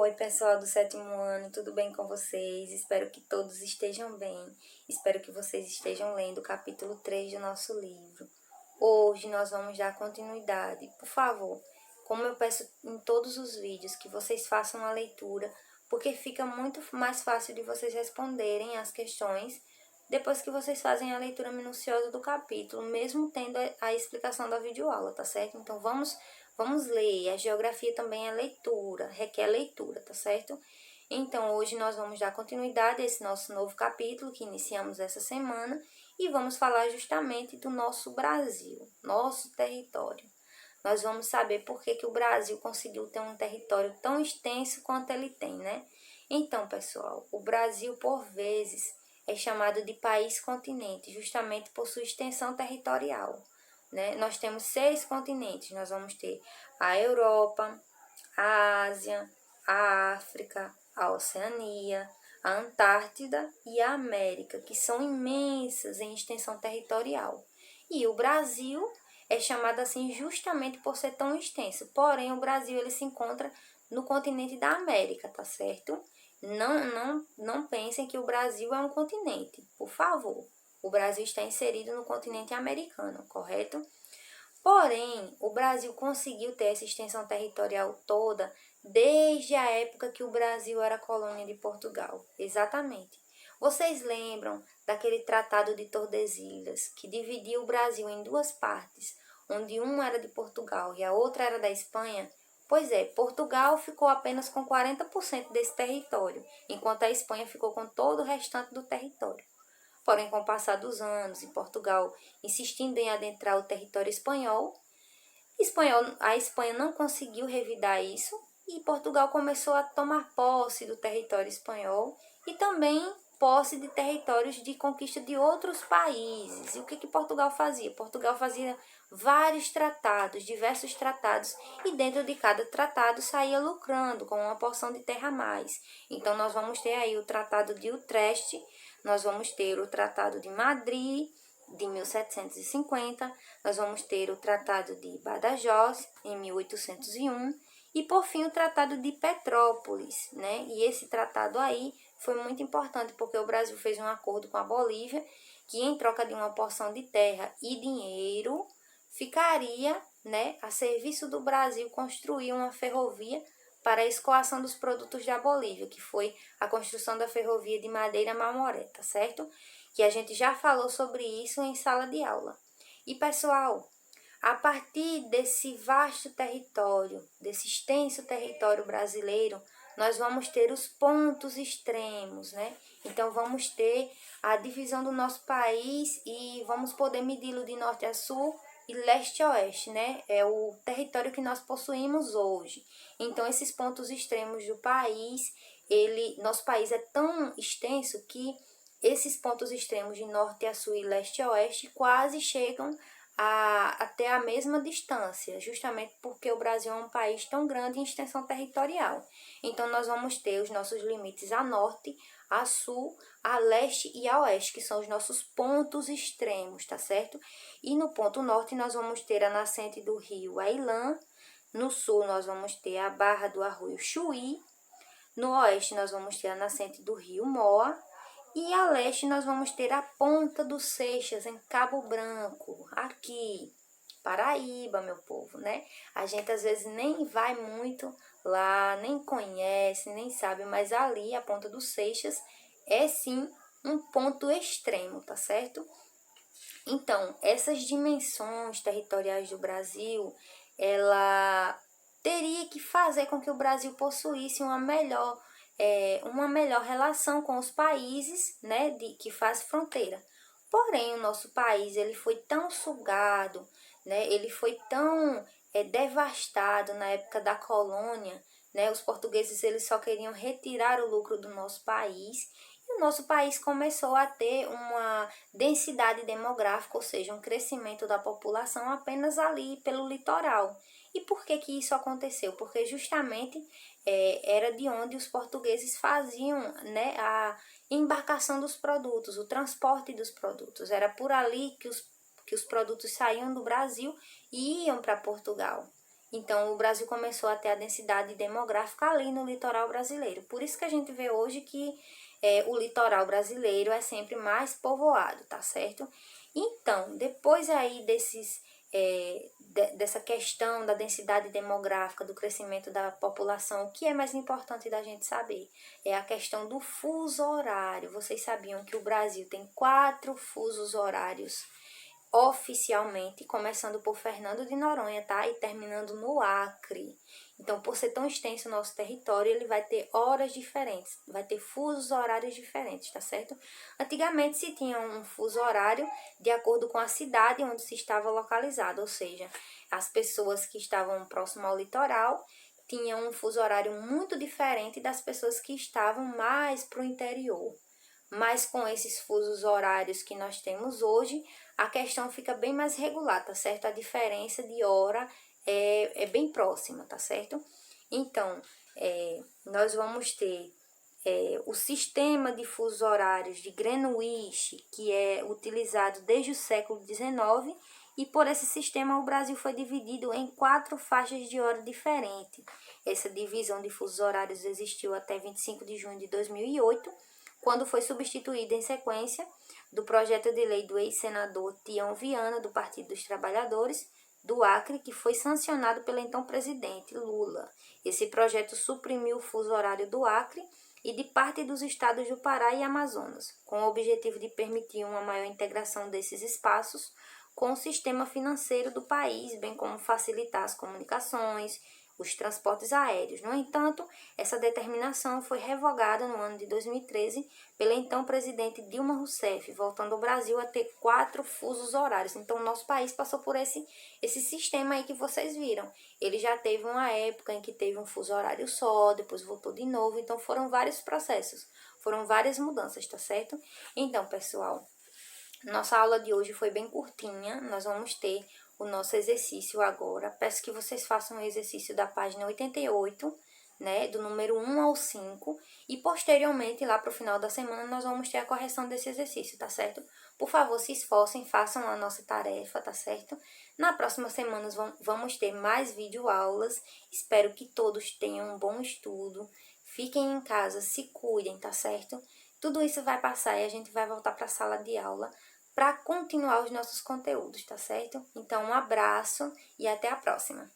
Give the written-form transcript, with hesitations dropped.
Oi, pessoal do sétimo ano, tudo bem com vocês? Espero que todos estejam bem. Espero que vocês estejam lendo o capítulo 3 do nosso livro. Hoje nós vamos dar continuidade. Por favor, como eu peço em todos os vídeos, que vocês façam a leitura, porque fica muito mais fácil de vocês responderem as questões depois que vocês fazem a leitura minuciosa do capítulo, mesmo tendo a explicação da videoaula, tá certo? Então vamos ler. A geografia também é leitura, requer leitura, tá certo? Então hoje nós vamos dar continuidade a esse nosso novo capítulo que iniciamos essa semana e vamos falar justamente do nosso Brasil, nosso território. Nós vamos saber por que o Brasil conseguiu ter um território tão extenso quanto ele tem, né? Então, pessoal, o Brasil, por vezes, é chamado de país-continente, justamente por sua extensão territorial, né? Nós temos 6 continentes, nós vamos ter a Europa, a Ásia, a África, a Oceania, a Antártida e a América, que são imensas em extensão territorial. E o Brasil é chamado assim justamente por ser tão extenso, porém o Brasil ele se encontra no continente da América, tá certo? Não pensem que o Brasil é um continente, por favor. O Brasil está inserido no continente americano, correto? Porém, o Brasil conseguiu ter essa extensão territorial toda desde a época que o Brasil era colônia de Portugal. Exatamente. Vocês lembram daquele Tratado de Tordesilhas, que dividia o Brasil em 2 partes, onde uma era de Portugal e a outra era da Espanha? Pois é, Portugal ficou apenas com 40% desse território, enquanto a Espanha ficou com todo o restante do território. Porém, com o passar dos anos, e Portugal insistindo em adentrar o território espanhol, a Espanha não conseguiu revidar isso e Portugal começou a tomar posse do território espanhol e também posse de territórios de conquista de outros países. E o que Portugal fazia? Portugal fazia vários tratados, diversos tratados, e dentro de cada tratado saía lucrando com uma porção de terra a mais. Então nós vamos ter aí o Tratado de Utrecht, nós vamos ter o Tratado de Madrid, de 1750, nós vamos ter o Tratado de Badajoz, em 1801, e por fim o Tratado de Petrópolis, né? E esse tratado aí foi muito importante porque o Brasil fez um acordo com a Bolívia, que em troca de uma porção de terra e dinheiro, ficaria, né, a serviço do Brasil construir uma ferrovia para a escoação dos produtos da Bolívia, que foi a construção da ferrovia de Madeira Mamoré, tá certo? Que a gente já falou sobre isso em sala de aula. E pessoal, a partir desse vasto território, desse extenso território brasileiro, nós vamos ter os pontos extremos, né? Então vamos ter a divisão do nosso país e vamos poder medi-lo de norte a sul e leste a oeste, né? É o território que nós possuímos hoje. Então esses pontos extremos do país, nosso país é tão extenso que esses pontos extremos de norte a sul e leste a oeste quase chegam até a mesma distância, justamente porque o Brasil é um país tão grande em extensão territorial. Então, nós vamos ter os nossos limites a norte, a sul, a leste e a oeste, que são os nossos pontos extremos, tá certo? E no ponto norte, nós vamos ter a nascente do rio Ailã, no sul, nós vamos ter a barra do arroio Chuí, no oeste, nós vamos ter a nascente do rio Moa, e a leste nós vamos ter a Ponta dos Seixas, em Cabo Branco, aqui, Paraíba, meu povo, né? A gente às vezes nem vai muito lá, nem conhece, nem sabe, mas ali a Ponta dos Seixas é sim um ponto extremo, tá certo? Então, essas dimensões territoriais do Brasil, ela teria que fazer com que o Brasil possuísse uma melhor relação com os países, né, que faz fronteira. Porém, o nosso país ele foi tão sugado, né, ele foi tão devastado na época da colônia, né, os portugueses eles só queriam retirar o lucro do nosso país, e o nosso país começou a ter uma densidade demográfica, ou seja, um crescimento da população apenas ali pelo litoral. E por que isso aconteceu? Porque justamente era de onde os portugueses faziam, né, a embarcação dos produtos, o transporte dos produtos. Era por ali que os produtos saíam do Brasil e iam para Portugal. Então, o Brasil começou a ter a densidade demográfica ali no litoral brasileiro. Por isso que a gente vê hoje que o litoral brasileiro é sempre mais povoado, tá certo? Então, depois aí dessa questão da densidade demográfica, do crescimento da população, o que é mais importante da gente saber? É a questão do fuso horário. Vocês sabiam que o Brasil tem 4 fusos horários oficialmente, começando por Fernando de Noronha, tá? E terminando no Acre. Então, por ser tão extenso o nosso território, ele vai ter horas diferentes, vai ter fusos horários diferentes, tá certo? Antigamente se tinha um fuso horário de acordo com a cidade onde se estava localizado, ou seja, as pessoas que estavam próximo ao litoral tinham um fuso horário muito diferente das pessoas que estavam mais para o interior. Mas com esses fusos horários que nós temos hoje, a questão fica bem mais regular, tá certo? A diferença de hora é bem próxima, tá certo? Então, nós vamos ter o sistema de fusos horários de Greenwich, que é utilizado desde o século XIX, e por esse sistema o Brasil foi dividido em 4 faixas de hora diferentes. Essa divisão de fusos horários existiu até 25 de junho de 2008, quando foi substituída em sequência do projeto de lei do ex-senador Tião Viana, do Partido dos Trabalhadores, do Acre, que foi sancionado pelo então presidente Lula. Esse projeto suprimiu o fuso horário do Acre e de parte dos estados do Pará e Amazonas, com o objetivo de permitir uma maior integração desses espaços com o sistema financeiro do país, bem como facilitar as comunicações, os transportes aéreos. No entanto, essa determinação foi revogada no ano de 2013 pela então presidente Dilma Rousseff, voltando o Brasil a ter 4 fusos horários. Então, o nosso país passou por esse sistema aí que vocês viram. Ele já teve uma época em que teve um fuso horário só, depois voltou de novo. Então, foram vários processos, foram várias mudanças, tá certo? Então, pessoal, nossa aula de hoje foi bem curtinha. Nós vamos ter o nosso exercício agora. Peço que vocês façam o exercício da página 88, né, do número 1 ao 5, e posteriormente, lá para o final da semana, nós vamos ter a correção desse exercício, tá certo? Por favor, se esforcem, façam a nossa tarefa, tá certo? Na próxima semana vamos ter mais videoaulas. Espero que todos tenham um bom estudo. Fiquem em casa, se cuidem, tá certo? Tudo isso vai passar e a gente vai voltar para a sala de aula para continuar os nossos conteúdos, tá certo? Então, um abraço e até a próxima!